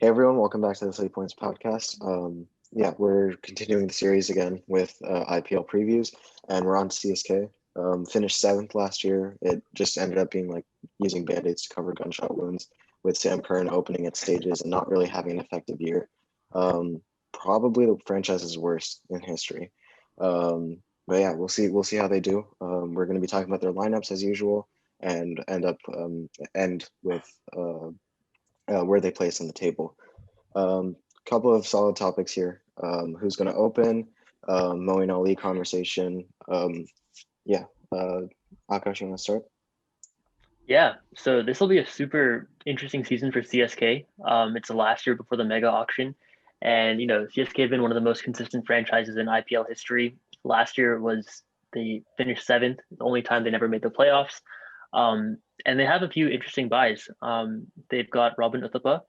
Hey everyone, welcome back to the 3 Points podcast. We're continuing the series again with IPL previews, and we're on to CSK. Finished seventh last year. It just ended up being like using band-aids to cover gunshot wounds, with Sam Curran opening its stages and not really having an effective year. Probably the franchise's worst in history. But yeah, we'll see how they do. We're going to be talking about their lineups as usual, and end with where they place on the table. Couple of solid topics here. Who's going to open? Moeen Ali conversation. Yeah. Aakash, you want to start? Yeah, so this will be a super interesting season for CSK. It's the last year before the mega auction, and CSK have been one of the most consistent franchises in IPL history. Last year was they finished seventh, the only time they never made the playoffs. And they have a few interesting buys. They've got Robin Uthappa.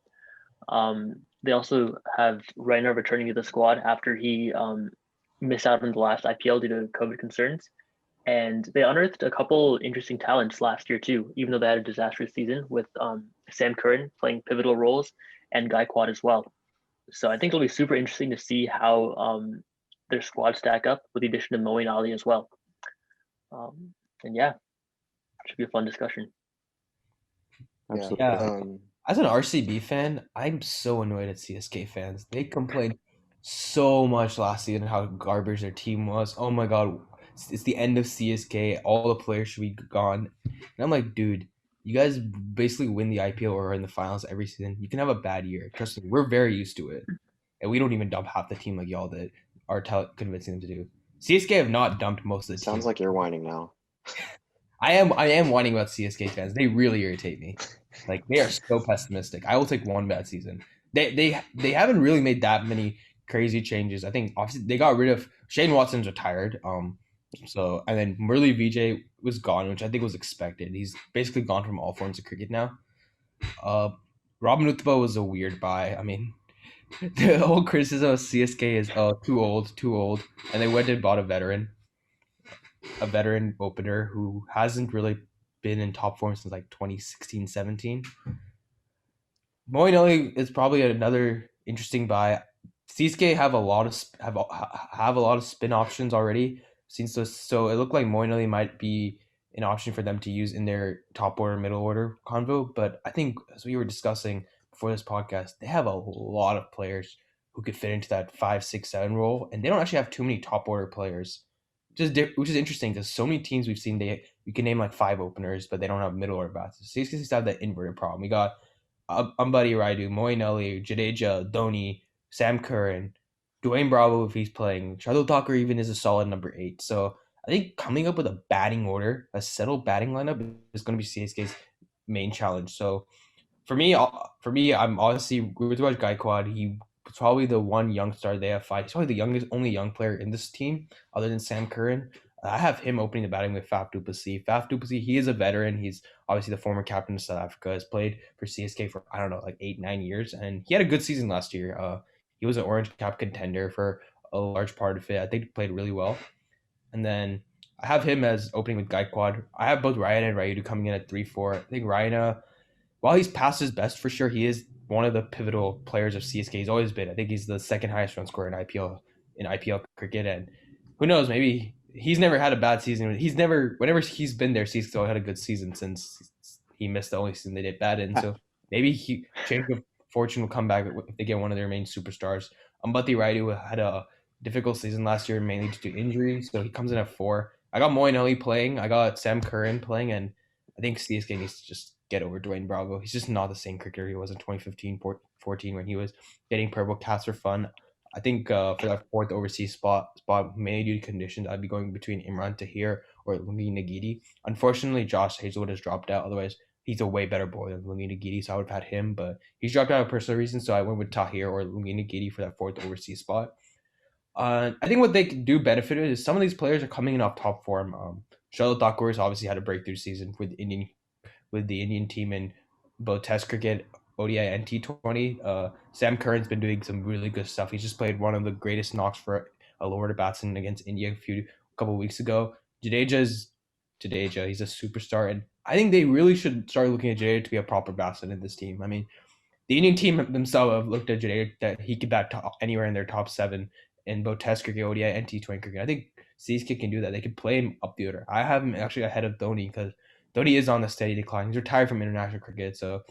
They also have Reiner returning to the squad after he missed out on the last IPL due to COVID concerns. And they unearthed a couple interesting talents last year too, even though they had a disastrous season with Sam Curran playing pivotal roles and Gaikwad as well. So I think it'll be super interesting to see how their squad stack up with the addition of Moeen Ali as well. And yeah, it should be a fun discussion. Yeah. Absolutely. Yeah. As an RCB fan, I'm so annoyed at CSK fans. They complained so much last season how garbage their team was. Oh my god, it's the end of CSK. All the players should be gone. And I'm like, dude, you guys basically win the IPL or are in the finals every season. You can have a bad year. Trust me, we're very used to it. And we don't even dump half the team like y'all did are convincing them to do. CSK have not dumped most of the Sounds team. like you're whining now. I am whining about CSK fans. They really irritate me. Like they are so pessimistic. I will take one bad season. They haven't really made that many crazy changes. I think obviously they got rid of Shane Watson's retired. So and then Murli Vijay was gone, which I think was expected. He's basically gone from all forms of cricket now. Uh, Robin Uthappa was a weird buy. I mean, the whole criticism of CSK is too old, and they went and bought a veteran opener who hasn't really been in top form since like 2016, 17. Moeen Ali is probably another interesting buy. CSK have a lot of have a lot of spin options already. So it looked like Moeen Ali might be an option for them to use in their top order, middle order convo. But I think as we were discussing before this podcast, they have a lot of players who could fit into that 5, 6, 7 role, and they don't actually have too many top order players, which is interesting because so many teams we've seen we can name like 5 openers, but they don't have middle order bats. CSK seems to have that inverted problem. We got Ambati Raidu, Moeen Ali, Jadeja, Dhoni, Sam Curran, Dwayne Bravo if he's playing. Shardul Thakur even is a solid number 8. So I think coming up with a batting order, a settled batting lineup, is going to be CSK's main challenge. So I'm honestly with Raj Gaikwad. He was probably the one young star they have fight. He's probably the only young player in this team other than Sam Curran. I have him opening the batting with Faf du Plessis. Faf du Plessis, he is a veteran. He's obviously the former captain of South Africa. Has played for CSK for I don't know like 8, 9 years, and he had a good season last year. He was an Orange Cap contender for a large part of it. I think he played really well. And then I have him as opening with Gaikwad. I have both Ryan and Rayudu coming in at 3-4. I think Ryan, while he's past his best for sure, he is one of the pivotal players of CSK. He's always been. I think he's the second highest run scorer in IPL cricket, and who knows, maybe he's never had a bad season. Whenever he's been there, CSK always had a good season since he missed the only season they did bad in. So maybe change of fortune will come back if they get one of their main superstars. Ambati Raidu had a difficult season last year, mainly due to injury, so he comes in at 4. I got Moeen Ali playing. I got Sam Curran playing, and I think CSK needs to just get over Dwayne Bravo. He's just not the same cricketer he was in 2015, 14 when he was getting purple caps for fun. I think for that fourth overseas spot mainly due to conditions, I'd be going between Imran Tahir or Lungi Nagidi. Unfortunately, Josh Hazelwood has dropped out. Otherwise, he's a way better bowler than Lungi Nagidi, so I would have had him. But he's dropped out of personal reasons, so I went with Tahir or Lungi Nagidi for that fourth overseas spot. I think what they could do benefited is some of these players are coming in off top form. Shardul Thakur has obviously had a breakthrough season with the Indian team in both Test cricket, ODI, and T20. Sam Curran's been doing some really good stuff. He's just played one of the greatest knocks for a lower order batsman against India a couple of weeks ago. Jadeja. He's a superstar, and I think they really should start looking at Jadeja to be a proper batsman in this team. I mean, the Indian team themselves have looked at Jadeja that he could bat anywhere in their top 7 in both Test cricket, ODI, and T20 cricket. I think CSK can do that. They could play him up the order. I have him actually ahead of Dhoni because Dhoni is on the steady decline. He's retired from international cricket, so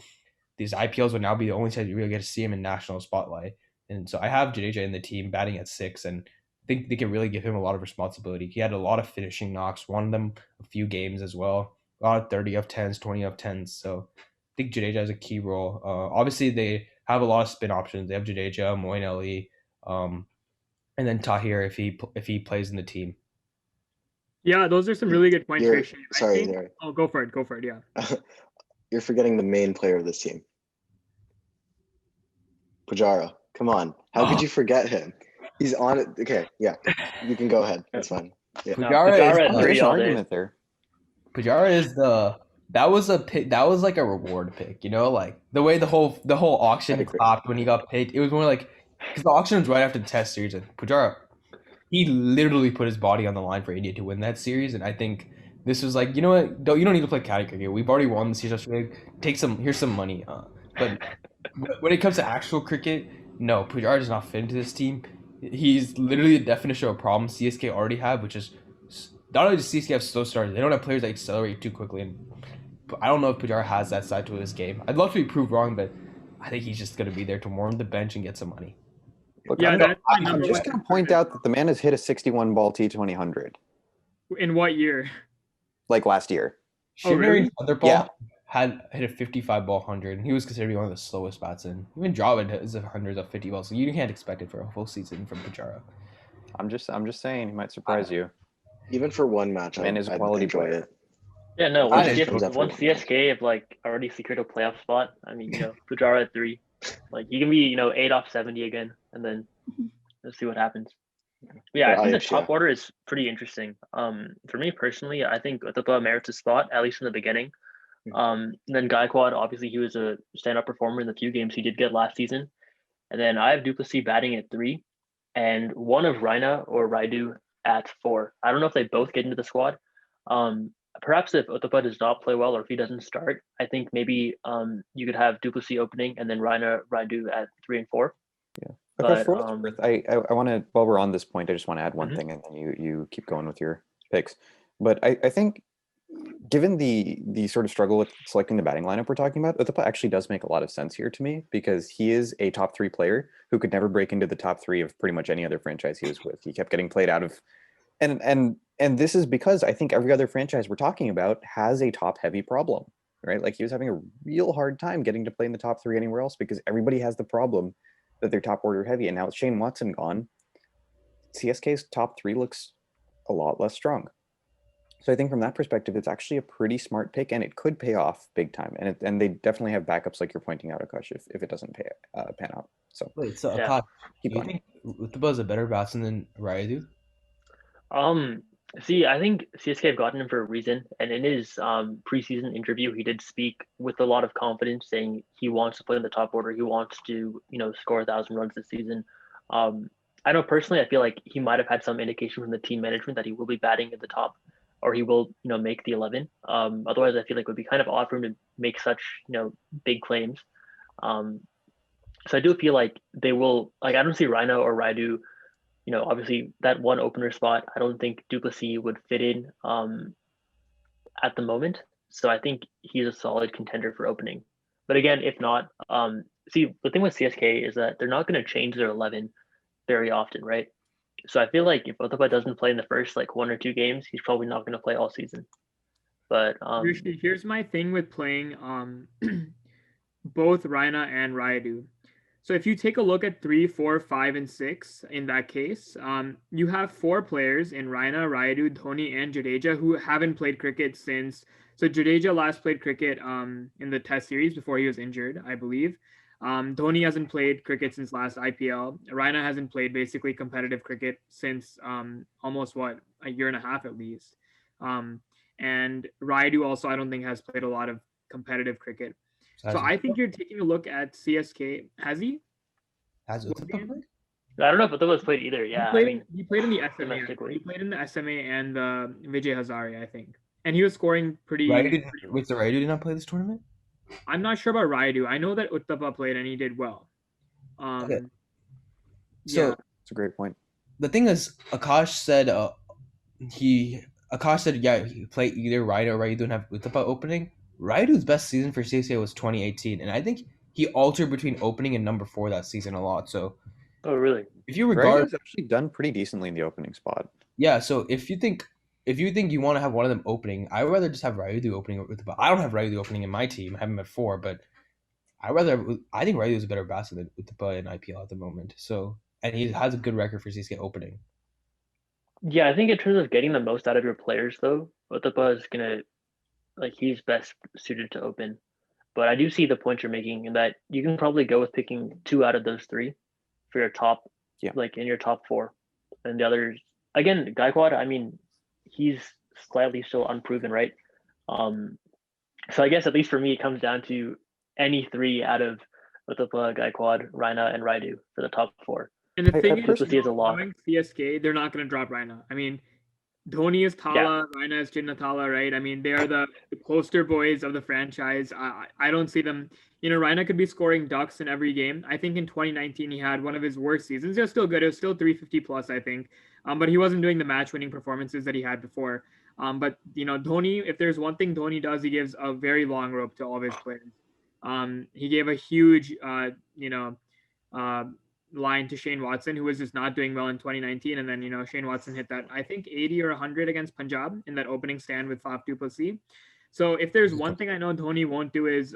these IPLs would now be the only time you really get to see him in national spotlight. And so I have Jadeja in the team batting at 6, and I think they can really give him a lot of responsibility. He had a lot of finishing knocks, won them a few games as well. A lot of 30 of 10s, 20 of 10s. So I think Jadeja has a key role. Obviously, they have a lot of spin options. They have Jadeja, Moeen Ali, and then Tahir if he plays in the team. Yeah, those are some really good points, Rishi. Sorry. Oh, go for it. Yeah. You're forgetting the main player of this team. Pujara. Come on. How could you forget him? He's on it. Okay, yeah. You can go ahead. That's fine. Yeah. Pujara is argument there. Pujara is that was a pick. That was like a reward pick, like the way the whole auction stopped when he got picked. It was more like because the auction was right after the Test series, and Pujara, he literally put his body on the line for India to win that series, and I think this was like, you know what? You don't need to play county cricket. We've already won the series. Here's some money. But when it comes to actual cricket, no, Pujara does not fit into this team. He's literally the definition of a problem CSK already have, which is not only does CSK have slow starters, they don't have players that accelerate too quickly. And I don't know if Pujara has that side to his game. I'd love to be proved wrong, but I think he's just going to be there to warm the bench and get some money. Look, I'm just going to point out that the man has hit a 61 ball T20 100. In what year? Like last year. Really? Yeah. Had hit a 55 ball 100, and he was considered one of the slowest batsmen. Even Dravid is 100 of 50 balls, so you can't expect it for a full season from Pujara. I'm just saying, he might surprise you. Even for one match, and his quality enjoy it. Yeah, no. Once CSK have like already secured a playoff spot, I mean, Pujara at 3, like you can be 8 off 70 again, and then let's see what happens. Yeah, I think the top order is pretty interesting. For me personally, I think Uthappa merits a spot at least in the beginning. Then Gaikwad, obviously he was a stand-up performer in the few games he did get last season. And then I have du Plessis batting at 3 and one of Raina or Raidu at 4. I don't know if they both get into the squad. Perhaps if Uthappa does not play well or if he doesn't start, I think maybe you could have du Plessis opening and then Raina, Raidu at 3 and 4. Yeah. But, I want to, while we're on this point, I just want to add one thing and then you keep going with your picks. But I think given the sort of struggle with selecting the batting lineup we're talking about, Uthappa actually does make a lot of sense here to me because he is a top 3 player who could never break into the top 3 of pretty much any other franchise he was with. He kept getting played out of, and this is because I think every other franchise we're talking about has a top heavy problem, right? Like he was having a real hard time getting to play in the top 3 anywhere else because everybody has the problem that they're top order heavy. And now with Shane Watson gone, CSK's top 3 looks a lot less strong. So I think from that perspective, it's actually a pretty smart pick, and it could pay off big time. And they definitely have backups, like you're pointing out, Aakash, if it doesn't pan out. So wait, so Aakash, do you think Uthappa is a better batsman than Raidu? See, I think CSK have gotten him for a reason, and in his preseason interview, he did speak with a lot of confidence, saying he wants to play in the top order. He wants to, score 1,000 runs this season. I know personally, I feel like he might have had some indication from the team management that he will be batting at the top, or he will, make the 11. Otherwise, I feel like it would be kind of odd for him to make such, big claims. So I do feel like they will, I don't see Raina or Raidu, obviously that one opener spot, I don't think du Plessis would fit in at the moment. So I think he's a solid contender for opening. But again, if not, see, the thing with CSK is that they're not going to change their 11 very often, right? So I feel like if Uthappa doesn't play in the first 1 or 2 games, he's probably not going to play all season. But here's my thing with playing both Raina and Raidu. So if you take a look at 3, 4, 5, and 6 in that case, you have 4 players in Raina, Raidu, Dhoni, and Jadeja who haven't played cricket since. So Jadeja last played cricket in the Test series before he was injured, I believe. Dhoni hasn't played cricket since last IPL. Raina hasn't played basically competitive cricket since almost a year and a half at least. And Raidu also I don't think has played a lot of competitive cricket. So I think you're taking a look at CSK. Has he? Has Uthappa played? I don't know if Uthappa's played either. Yeah, he played in the SMA. He played in the SMA and the Vijay Hazare, I think, and he was scoring pretty. So Raidu did not play this tournament? I'm not sure about Raidu. I know that Uttapa played and he did well. Okay. Yeah. So It's a great point. the thing is, Akash said he play either Raidu or Raidu and have Uttapa opening. Raidu's best season for CSA was 2018, and I think he altered between opening and number 4 that season a lot. So Oh, really? if you Raidu regard, has actually done pretty decently in the opening spot. yeah. So if you think you want to have one of them opening, I would rather just have Raidu opening with Uttapa. I don't have Raidu opening in my team. I have him at 4, but I think Raidu is a better batsman than Uttapa in IPL at the moment. So and he has a good record for CSK opening. Yeah, I think in terms of getting the most out of your players, though, Otapa is gonna he's best suited to open. But I do see the point you're making in that you can probably go with picking 2 out of those 3 for your top, in your top 4, and the others again, Gaikwad. I mean, he's slightly still unproven, right? So I guess at least for me, it comes down to any 3 out of Otapa, Gaikwad, Raina, and Raidu for the top 4. And the thing is, is a lot. knowing CSK, they're not going to drop Raina. I mean, Dhoni is Thala, Raina is Chinna Thala, right? I mean, they are the poster boys of the franchise. I don't see them. Raina could be scoring ducks in every game. I think in 2019 he had one of his worst seasons. It was still good. It was still 350 plus, I think. But he wasn't doing the match-winning performances that he had before. But Dhoni, if there's one thing Dhoni does, he gives a very long rope to all of his players. He gave a huge, line to Shane Watson, who was just not doing well in 2019. And then, Shane Watson hit that, I think, 80 or 100 against Punjab in that opening stand with Faf du Plessis. So if there's one thing I know Dhoni won't do is,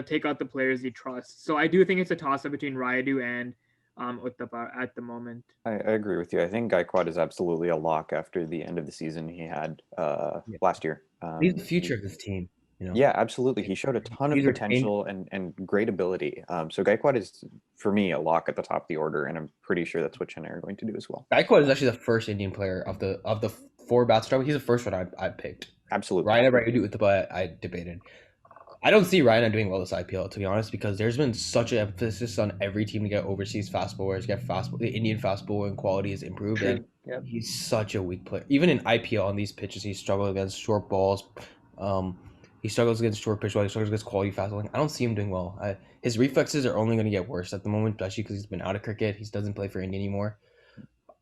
take out the players he trusts. So I do think it's a toss-up between Raidu and Uttapa at the moment. I agree with you. I think Gaikwad is absolutely a lock after the end of the season he had last year. He's the future of this team. Yeah, absolutely. He showed a ton of potential and great ability. So Gaikwad is, for me, a lock at the top of the order, and I'm pretty sure that's what Chennai are going to do as well. Gaikwad is actually the first Indian player of the 4 batsmen. He's the first one I picked. Absolutely. Raina, Raidu, Uttapa, I debated. I don't see Raina doing well this IPL, to be honest, because there's been such an emphasis on every team to get overseas fast bowlers, the Indian fast bowling quality has improved, and he's such a weak player. Even in IPL on these pitches, he struggles against short balls. He struggles against short pitch ball. He struggles against quality fast bowling. I don't see him doing well. His reflexes are only going to get worse at the moment, especially because he's been out of cricket. He doesn't play for India anymore.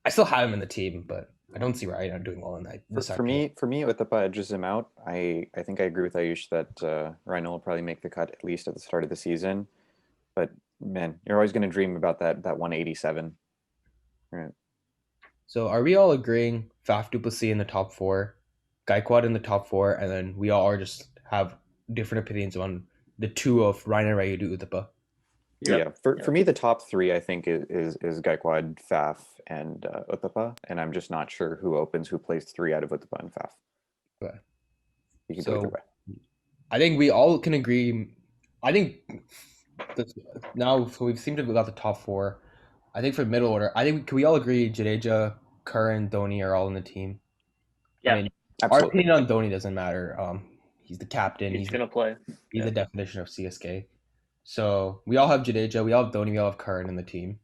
I still have him in the team, but I don't see Raina doing well in that. For me, Uttapa edges him out. I think I agree with Aayush that Raina will probably make the cut at least at the start of the season. But man, you're always going to dream about that 187. Right. So are we all agreeing Faf du Plessis in the top 4, Gaikwad in the top 4, and then we all are just have different opinions on the 2 of Raina, Raidu, Uttapa? Yeah. For me, the top 3 I think is Gaikwad, Faf, and Uttapa, and I'm just not sure who plays 3 out of Uttapa and Faf. Okay. You can go either way. I think we all can agree. I think now we seem to have got the top 4. I think for middle order, can we all agree Jadeja, Curran, Dhoni are all in the team? Yeah, I mean, our opinion on Dhoni doesn't matter. He's the captain. He's gonna play. He's the definition of CSK. So we all have Jadeja, we all have Dhoni, we all have Curran in the team.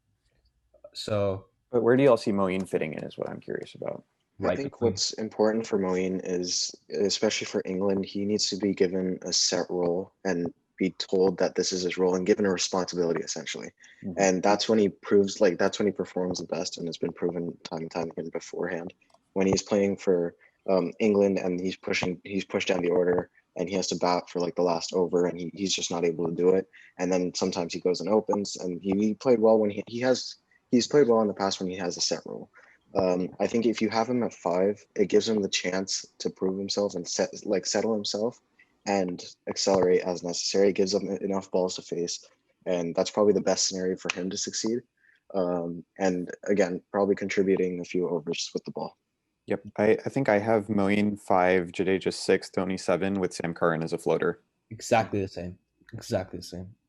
So, but where do you all see Moeen fitting in? Is what I'm curious about. I think what's important for Moeen is, especially for England, he needs to be given a set role and be told that this is his role and given a responsibility, essentially. Mm-hmm. And that's when he proves, that's when he performs the best, and it's been proven time and time again beforehand. When he's playing for England and he's pushed down the order and he has to bat for the last over and he's just not able to do it. And then sometimes he goes and opens, and he played well when he's played well in the past when he has a set role. I think if you have him at 5, it gives him the chance to prove himself and settle himself and accelerate as necessary. It gives him enough balls to face, and that's probably the best scenario for him to succeed. And again, probably contributing a few overs with the ball. Yep, I think I have Moeen 5, Jadeja 6, Dhoni 7 with Sam Curran as a floater. Exactly the same.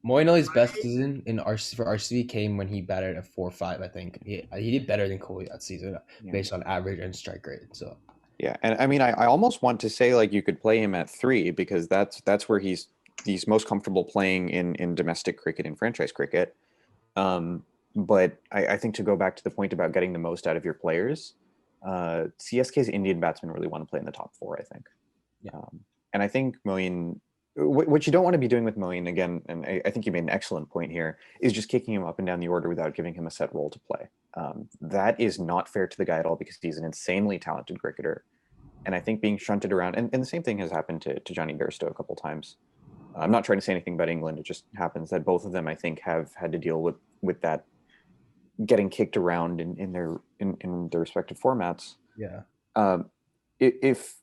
Moeen best season for RCB came when he batted at 4-5. I think he did better than Kohli that season based on average and strike rate. So yeah, and I mean I almost want to say you could play him at 3 because that's where he's most comfortable playing in domestic cricket and franchise cricket. But I think to go back to the point about getting the most out of your players, CSK's Indian batsmen really want to play in the top 4. I think, and I think Moeen what you don't want to be doing with Moeen, again, and I think you made an excellent point here, is just kicking him up and down the order without giving him a set role to play. That is not fair to the guy at all, because he's an insanely talented cricketer. And I think being shunted around, and the same thing has happened to Johnny Bairstow a couple times. I'm not trying to say anything about England. It just happens that both of them, I think, have had to deal with that getting kicked around in their respective formats. Yeah. If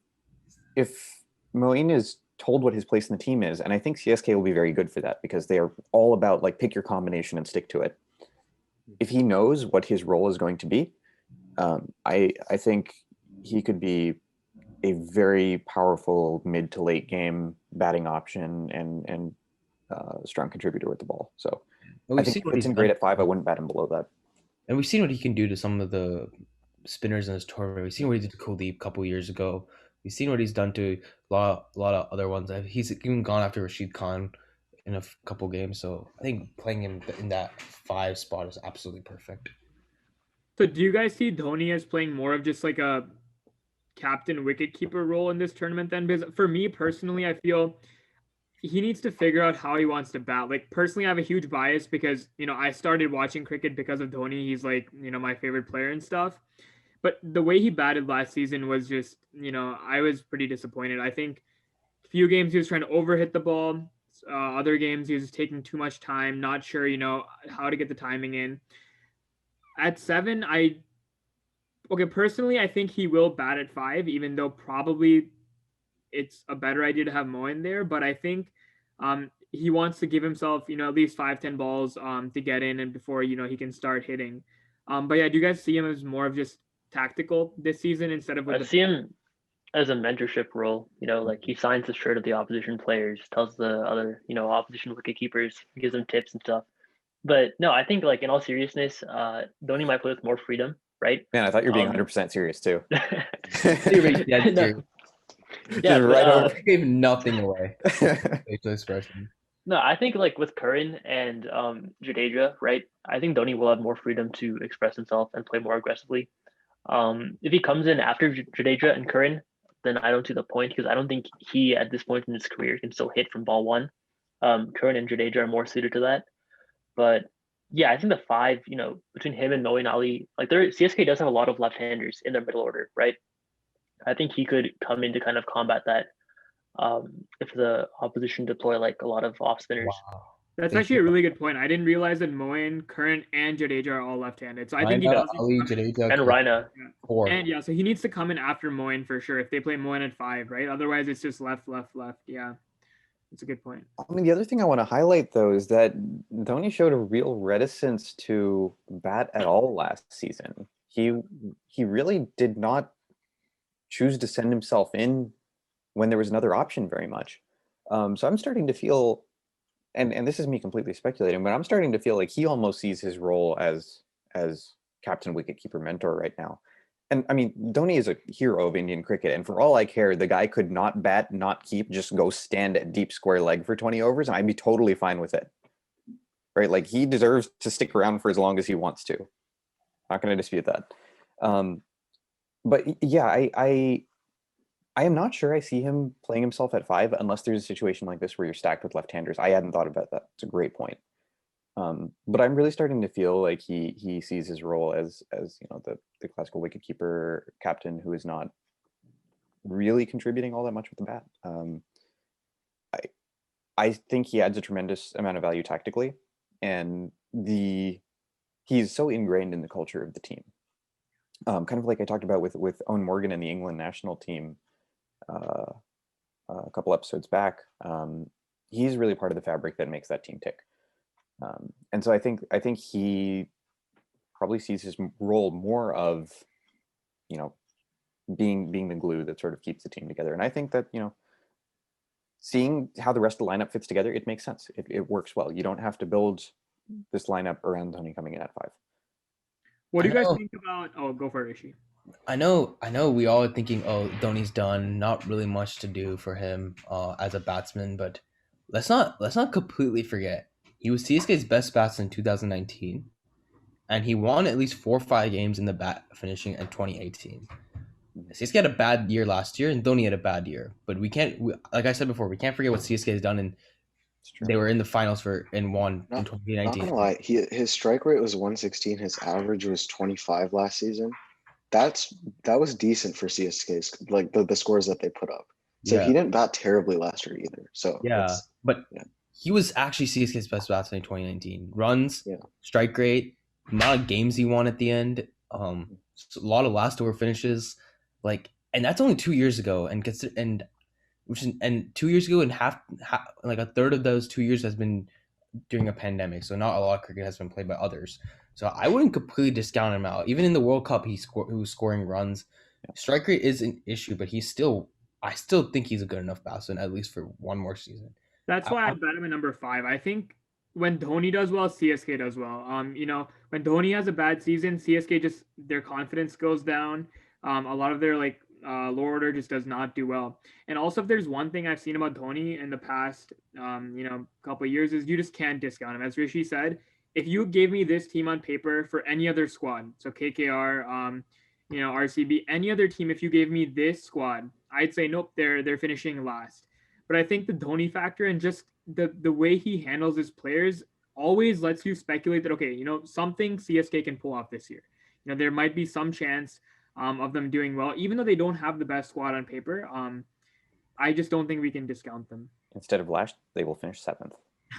Moeen is told what his place in the team is, and I think CSK will be very good for that, because they are all about like pick your combination and stick to it. If he knows what his role is going to be, I think he could be a very powerful mid to late game batting option and strong contributor with the ball. So I think if it's in grade at 5, I wouldn't bat him below that. And we've seen what he can do to some of the spinners in his tournament. We've seen what he did to Kuldeep a couple years ago. We've seen what he's done to a lot of other ones. He's even gone after Rashid Khan in a couple games. So I think playing him in that 5 spot is absolutely perfect. So do you guys see Dhoni as playing more of just like a captain wicketkeeper role in this tournament then? Because for me personally, I feel he needs to figure out how he wants to bat. Like personally, I have a huge bias because, I started watching cricket because of Dhoni. He's like, my favorite player and stuff. But the way he batted last season was just, I was pretty disappointed. I think a few games he was trying to overhit the ball. Other games he was just taking too much time, not sure, how to get the timing in. At 7, personally, I think he will bat at 5, even though probably it's a better idea to have Moeen there. But I think he wants to give himself, at least 5-10 balls to get in and before, he can start hitting. But yeah, do you guys see him as more of just tactical this season instead of with I see him as a mentorship role, like he signs the shirt of the opposition players, tells the other, opposition wicket keepers, gives them tips and stuff. But no, I think like in all seriousness, Dhoni might play with more freedom, right? Man, I thought you were being 100% serious too. Yeah, right over. Gave nothing away. Facial expression. No, I think like with Curran and Jadeja, right? I think Dhoni will have more freedom to express himself and play more aggressively. If he comes in after Jadeja and Curran, then I don't see the point, because I don't think he at this point in his career can still hit from ball 1. Curran and Jadeja are more suited to that. But yeah, I think the 5, between him and Moeen Ali, like CSK does have a lot of left-handers in their middle order, right? I think he could come in to kind of combat that if the opposition deploy like a lot of off spinners. Wow. That's actually a really good point. I didn't realize that Moeen, Curran, and Jadeja are all left-handed. So I think he does. Ali, Jadeja, and Raina. 4. And yeah, so he needs to come in after Moeen for sure if they play Moeen at 5, right? Otherwise, it's just left. Yeah, that's a good point. I mean, the other thing I want to highlight, though, is that Dhoni showed a real reticence to bat at all last season. He really did not choose to send himself in when there was another option very much. So I'm starting to feel, and this is me completely speculating, but I'm starting to feel like he almost sees his role as captain wicketkeeper mentor right now. And I mean, Dhoni is a hero of Indian cricket, and for all I care, the guy could not bat, not keep, just go stand at deep square leg for 20 overs, and I'd be totally fine with it. Right? Like, he deserves to stick around for as long as he wants to. Not going to dispute that. But yeah, I am not sure I see him playing himself at 5 unless there's a situation like this where you're stacked with left-handers. I hadn't thought about that. It's a great point. But I'm really starting to feel like he sees his role as the classical wicketkeeper captain who is not really contributing all that much with the bat. I think he adds a tremendous amount of value tactically, and he's so ingrained in the culture of the team. Kind of like I talked about with Owen Morgan and the England national team a couple episodes back. He's really part of the fabric that makes that team tick. And so I think he probably sees his role more of, being the glue that sort of keeps the team together. And I think that, seeing how the rest of the lineup fits together, it makes sense. It works well. You don't have to build this lineup around Dhoni coming in at 5. What do you guys think about? Oh, go for it, Rishi. I know. We all are thinking, oh, Dhoni's done. Not really much to do for him as a batsman. But let's not completely forget he was CSK's best batsman in 2019, and he won at least 4 or 5 games in the bat finishing in 2018. CSK had a bad year last year, and Dhoni had a bad year. But like I said before, we can't forget what CSK has done, and they were in the finals and won in Not 2019. gonna lie, his strike rate was 116. His average was 25 last season. That was decent for CSK's, like the scores that they put up. So Yeah. he didn't bat terribly last year either. So Yeah, but yeah. he was actually CSK's best batsman in 2019. Runs, Yeah. strike rate, amount of games he won at the end. A lot of last over finishes, and that's only 2 years ago. And 2 years ago, and half like a third of those 2 years has been during a pandemic. So not a lot of cricket has been played by others. So I wouldn't completely discount him out. Even in the World Cup, he was scoring runs. Strike rate is an issue, but I still think he's a good enough batsman, at least for one more season. That's why I bet him at number 5. I think when Dhoni does well, CSK does well. When Dhoni has a bad season, CSK just their confidence goes down. A lot of their lower order just does not do well. And also, if there's one thing I've seen about Dhoni in the past, couple of years, is you just can't discount him. As Rishi said, if you gave me this team on paper for any other squad, so KKR, RCB, any other team, if you gave me this squad, I'd say nope, they're finishing last. But I think the Dhoni factor and just the way he handles his players always lets you speculate that, okay, something CSK can pull off this year. There might be some chance of them doing well, even though they don't have the best squad on paper. I just don't think we can discount them. Instead of last, they will finish 7th.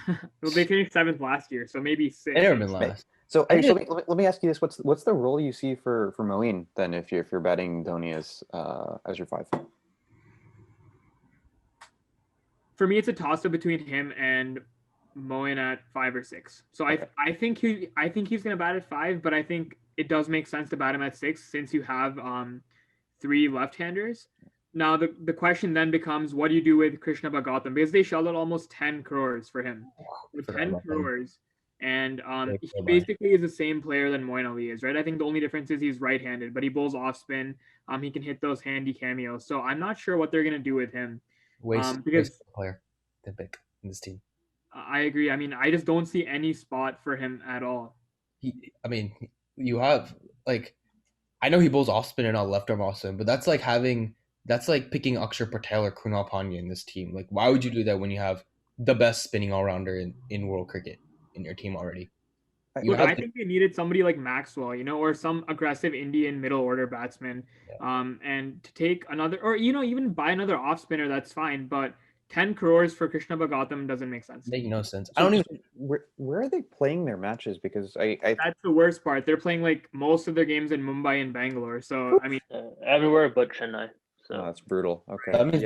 Well, they finished 7th last year, so maybe 6th. They never been last. So let me ask you this: what's the role you see for Moeen then if you're batting Dhoni as your 5? For me, it's a toss-up between him and Moeen at 5 or 6. So okay. I think he's gonna bat at 5, but I think it does make sense to bat him at 6 since you have 3 left-handers. Now the question then becomes, what do you do with Krishna Bhagautam? Because they shelled out almost 10 crores for him. With 10 crores. And he basically is the same player than Moeen Ali is, right? I think the only difference is he's right-handed, but he bowls off spin. He can hit those handy cameos. So I'm not sure what they're gonna do with him. Because player to pick in this team. I agree. I mean, I just don't see any spot for him at all. You have I know he bowls off spin and not left arm off spin, but that's like picking Akshar Patel or Kunal Pandya in this team. Like, why would you do that when you have the best spinning all rounder in world cricket in your team already? I think they needed somebody like Maxwell, or some aggressive Indian middle order batsman. Yeah. And to take another, or even buy another off spinner, that's fine. But 10 crores for Krishna Bhagautam doesn't make sense. Make no sense. So I don't even. Where are they playing their matches? Because that's the worst part. They're playing like most of their games in Mumbai and Bangalore. So I mean, everywhere but Chennai. So that's brutal. Okay, that means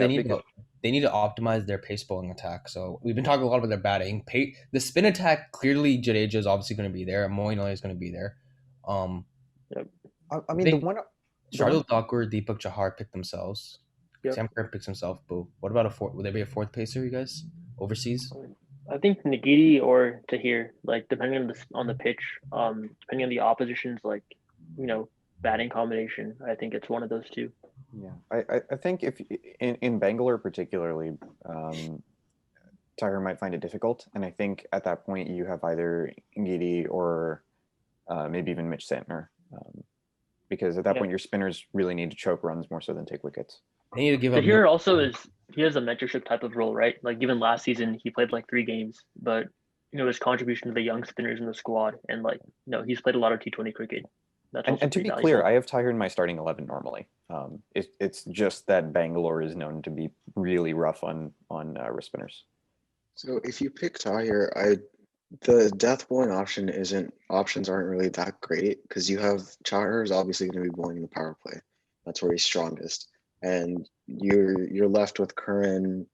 they need to optimize their pace bowling attack. So we've been talking a lot about their batting. The spin attack, clearly Jadeja is obviously going to be there. Moeen Ali is going to be there. Yep. I mean, the one Shardul Thakur, Deepak Chahar picked themselves. Yep. Sam Kerr picks himself. But what about would there be a 4th pacer, you guys, overseas? I think Nagiti or Tahir, depending on the pitch, depending on the opposition's batting combination. I think it's one of those two. Yeah, I think if in Bangalore particularly, Tahir might find it difficult, and I think at that point you have either Ngidi or maybe even Mitch Santner, because at that point your spinners really need to choke runs more so than take wickets. They need to give up. Tahir also he has a mentorship type of role, right? Like even last season he played 3 games, but his contribution to the young spinners in the squad, and he's played a lot of T20 cricket. And to be clear, I have Tahir in my starting 11 normally. It's just that Bangalore is known to be really rough on wrist spinners. So if you pick Tahir, the death bowling options aren't really that great because you have Tahir is obviously going to be bowling in the power play. That's where he's strongest, and you're left with Curran,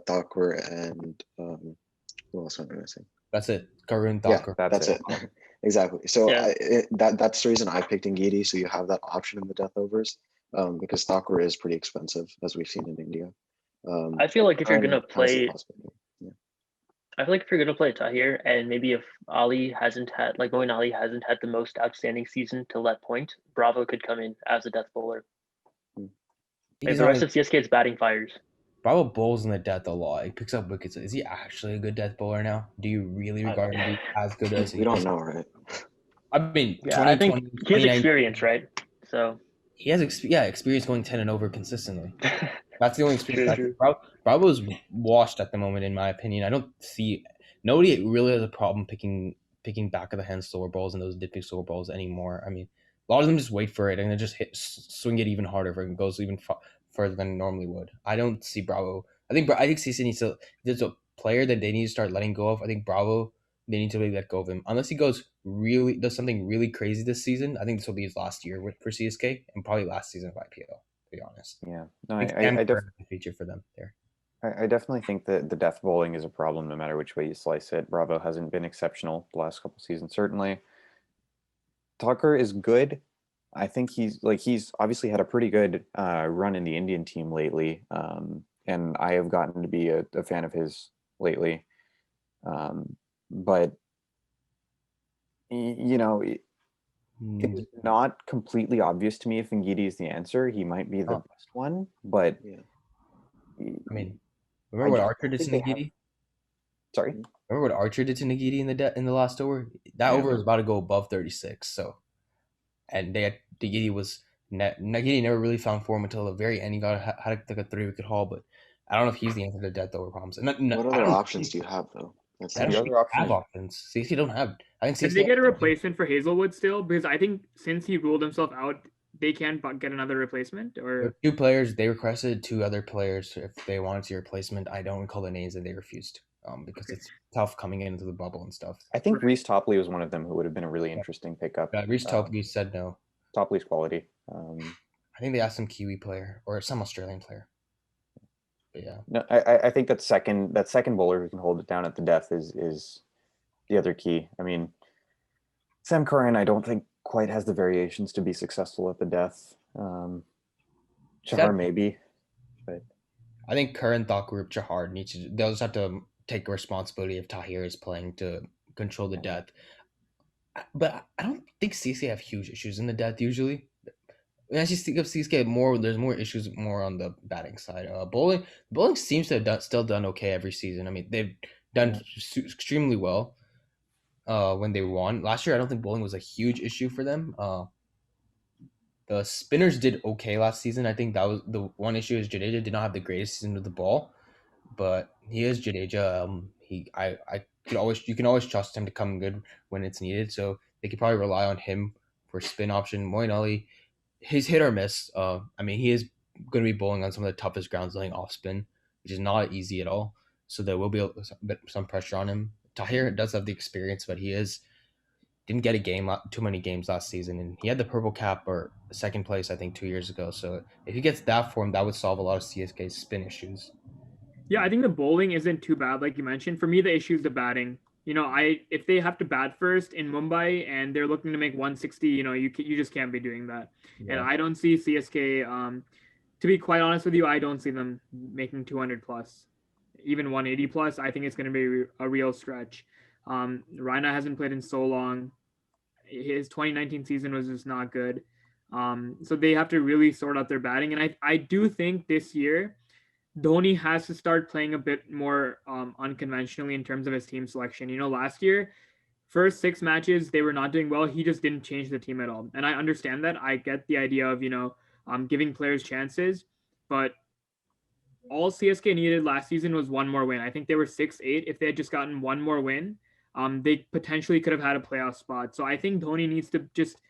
Thakur, and who else am I missing? That's it. Curran, Thakur. Yeah, that's it. Exactly. So that's the reason I picked Ngidi. So you have that option in the death overs, because Thakur is pretty expensive, as we've seen in India. I feel like if you're gonna play, I feel like if you're gonna play Tahir, and maybe if Ali hasn't had Moeen Ali hasn't had the most outstanding season till that point, Bravo could come in as a death bowler. The rest of CSK's batting fires. Bravo bowls in the death a lot. He picks up wickets. Is he actually a good death bowler now? Do you really regard him to be as good as he is? We don't know, right? I mean, I think he has experience, right? So he has experience going 10-0 consistently. That's the only experience. True. Bravo's washed at the moment, in my opinion. I don't see nobody really has a problem picking back of the hand slower balls and those dipping slower balls anymore. I mean, a lot of them just wait for it and then just swing it even harder if it goes even further than it normally would. I don't see Bravo. I think CC needs to. If there's a player that they need to start letting go of, I think Bravo, they need to really let go of him unless he does something really crazy this season. I think this will be his last year for CSK and probably last season of IPL. To be honest. Yeah, no, I definitely feature for them there. I definitely think that the death bowling is a problem no matter which way you slice it. Bravo hasn't been exceptional the last couple seasons, certainly. Tucker is good. I think he's obviously had a pretty good run in the Indian team lately, and I have gotten to be a fan of his lately. But you know, it's not completely obvious to me if Ngidi is the answer. He might be the best one, but I mean, remember what Archer did to Ngidi? Sorry, remember what Archer did to Ngidi in the last over? That over was about to go above 36. So, and Ngidi never really found form until the very end. He had like a 3-wicket haul, but I don't know if he's the answer to death over problems. What other options do you have though? That's the other options. CC don't have. I think CC. Can they get a replacement for Hazelwood still? Because I think since he ruled himself out, they can get another replacement. Or 2 players, they requested 2 other players if they wanted to replacement. I don't recall the names, and they refused because it's tough coming into the bubble and stuff. I think Reese Topley was one of them who would have been a really interesting pickup. Yeah, Reese Topley said no. Topley's quality. I think they asked some Kiwi player or some Australian player. But yeah. No, I think that second bowler who can hold it down at the death is the other key. I mean, Sam Curran, I don't think quite has the variations to be successful at the death. Chahar maybe, but I think Curran, Thakur, Chahar they'll just have to take responsibility if Tahir is playing to control the death. But I don't think CSK have huge issues in the death usually. When I just think of CSK there's more issues more on the batting side. Bowling seems to have still done okay every season. I mean, they've done extremely well when they won. Last year, I don't think bowling was a huge issue for them. The spinners did okay last season. I think that was the one issue is Jadeja did not have the greatest season with the ball, but he is Jadeja. You can always trust him to come good when it's needed. So they could probably rely on him for spin option. Moeen Ali, he's hit or miss. I mean, he is going to be bowling on some of the toughest grounds laying off spin, which is not easy at all. So there will be some pressure on him. Tahir does have the experience, but didn't get too many games last season, and he had the purple cap or second place I think 2 years ago. So if he gets that form, that would solve a lot of CSK's spin issues. Yeah, I think the bowling isn't too bad, like you mentioned. For me, the issue is the batting. If they have to bat first in Mumbai and they're looking to make 160, you just can't be doing that. Yeah. And I don't see CSK. To be quite honest with you, I don't see them making 200 plus, even 180 plus. I think it's going to be a real stretch. Raina hasn't played in so long. His 2019 season was just not good. So they have to really sort out their batting. And I do think this year, Dhoni has to start playing a bit more unconventionally in terms of his team selection. Last year, first 6 matches, they were not doing well. He just didn't change the team at all. And I understand that. I get the idea of, giving players chances. But all CSK needed last season was one more win. I think they were 6-8. If they had just gotten one more win, they potentially could have had a playoff spot. So I think Dhoni needs to just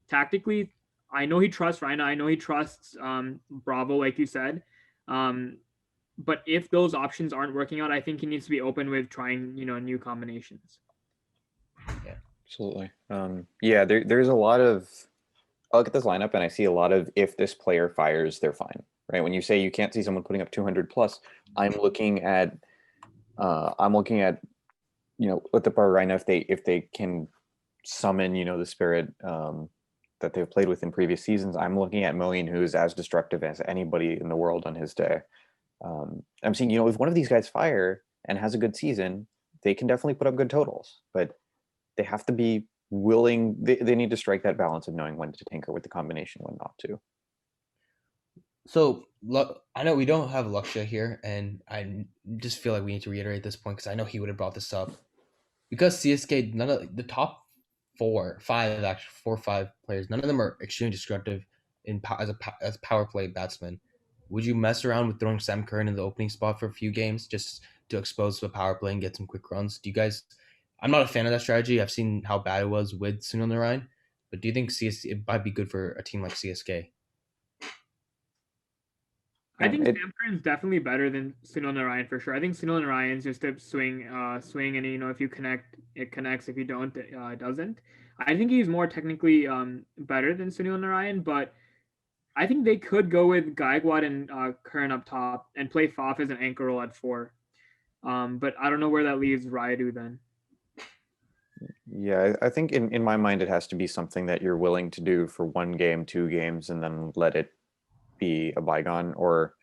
tactically, I know he trusts Raina. I know he trusts Bravo, like you said. But if those options aren't working out, I think he needs to be open with trying, new combinations. Yeah, absolutely. There's a lot of, I look at this lineup and I see a lot of, if this player fires, they're fine, right? When you say you can't see someone putting up 200 plus, I'm looking at, with the Raina, if they can summon, the spirit that they've played with in previous seasons. I'm looking at Moeen, who's as destructive as anybody in the world on his day. I'm seeing, if one of these guys fire and has a good season, they can definitely put up good totals, but they have to be willing. They need to strike that balance of knowing when to tinker with the combination, when not to. So I know we don't have Laksha here, and I just feel like we need to reiterate this point because I know he would have brought this up. Because CSK, none of the top 4 or 5 players. None of them are extremely destructive as power play batsmen. Would you mess around with throwing Sam Curran in the opening spot for a few games just to expose the power play and get some quick runs? Do you guys? I'm not a fan of that strategy. I've seen how bad it was with Sunil Narayan, but do you think it might be good for a team like CSK? I think Sam Curran's definitely better than Sunil Narayan for sure. I think Sunil Narayan's just a swing, and if you connect, it connects. If you don't, it doesn't. I think he's more technically better than Sunil Narayan, but I think they could go with Gaikwad and Curran up top and play Faf as an anchor role at 4. But I don't know where that leaves Rayudu then. Yeah, I think in my mind it has to be something that you're willing to do for 1 game, 2 games, and then let it be a bygone. Or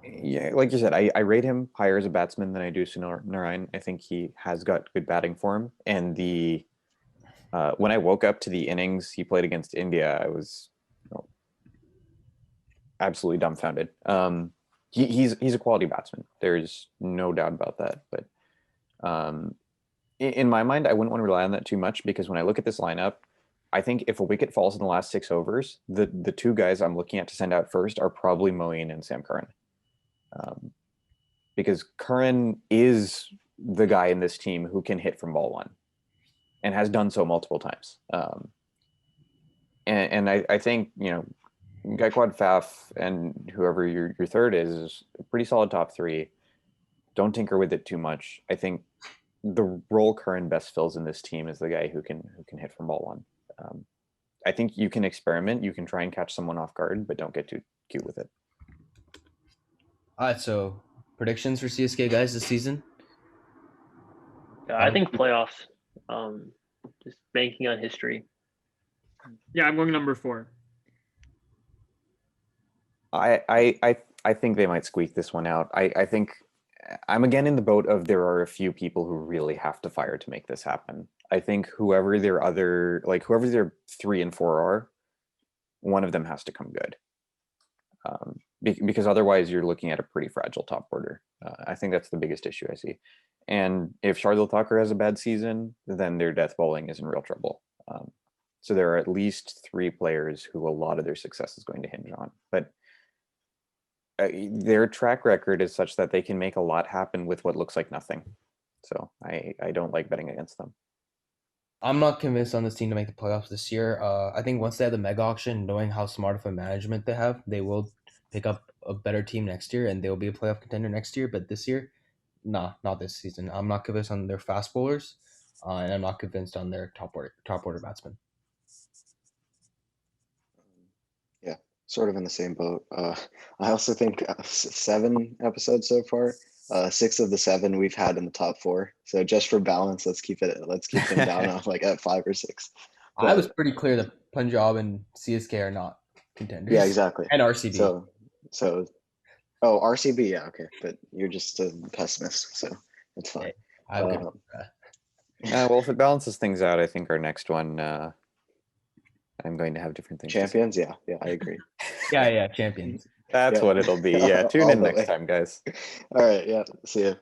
yeah, like you said, I rate him higher as a batsman than I do Sunil Narayan. I think he has got good batting form. And when I woke up to the innings he played against India, I was absolutely dumbfounded. He's a quality batsman. There's no doubt about that. But in my mind, I wouldn't want to rely on that too much, because when I look at this lineup, I think if a wicket falls in the last 6 overs, the 2 guys I'm looking at to send out first are probably Moeen and Sam Curran. Because Curran is the guy in this team who can hit from ball 1 and has done so multiple times. And I think, Gaikwad, Faf, and whoever your third is a pretty solid top 3. Don't tinker with it too much. I think the role Curran best fills in this team is the guy who can hit from ball 1. I think you can experiment. You can try and catch someone off guard, but don't get too cute with it. All right, so predictions for CSK guys this season? I think playoffs. Just banking on history. Yeah, I'm going number 4. I think they might squeak this one out. I think I'm again in the boat of there are a few people who really have to fire to make this happen. I think whoever their 3 and 4 are, one of them has to come good. Because otherwise you're looking at a pretty fragile top order. I think that's the biggest issue I see. And if Shardul Thakur has a bad season, then their death bowling is in real trouble. So there are at least 3 players who a lot of their success is going to hinge on. But their track record is such that they can make a lot happen with what looks like nothing. So I don't like betting against them. I'm not convinced on this team to make the playoffs this year. I think once they have the mega auction, knowing how smart of a management they have, they will pick up a better team next year and they'll be a playoff contender next year. But this year, nah, not this season. I'm not convinced on their fast bowlers, and I'm not convinced on their top order batsmen. Yeah, sort of in the same boat. I also think 7 episodes so far. 6 of the 7 we've had in the top 4. So just for balance, let's keep them down on like at 5 or 6. But I was pretty clear that Punjab and CSK are not contenders. Yeah, exactly. And RCB. So RCB, yeah, okay. But you're just a pessimist, so it's fine. I'm good. Well, if it balances things out, I think our next one, I'm going to have different things. Champions, yeah, I agree. yeah, champions. That's what it'll be. Yeah, tune in next time, guys. All right, yeah, see ya.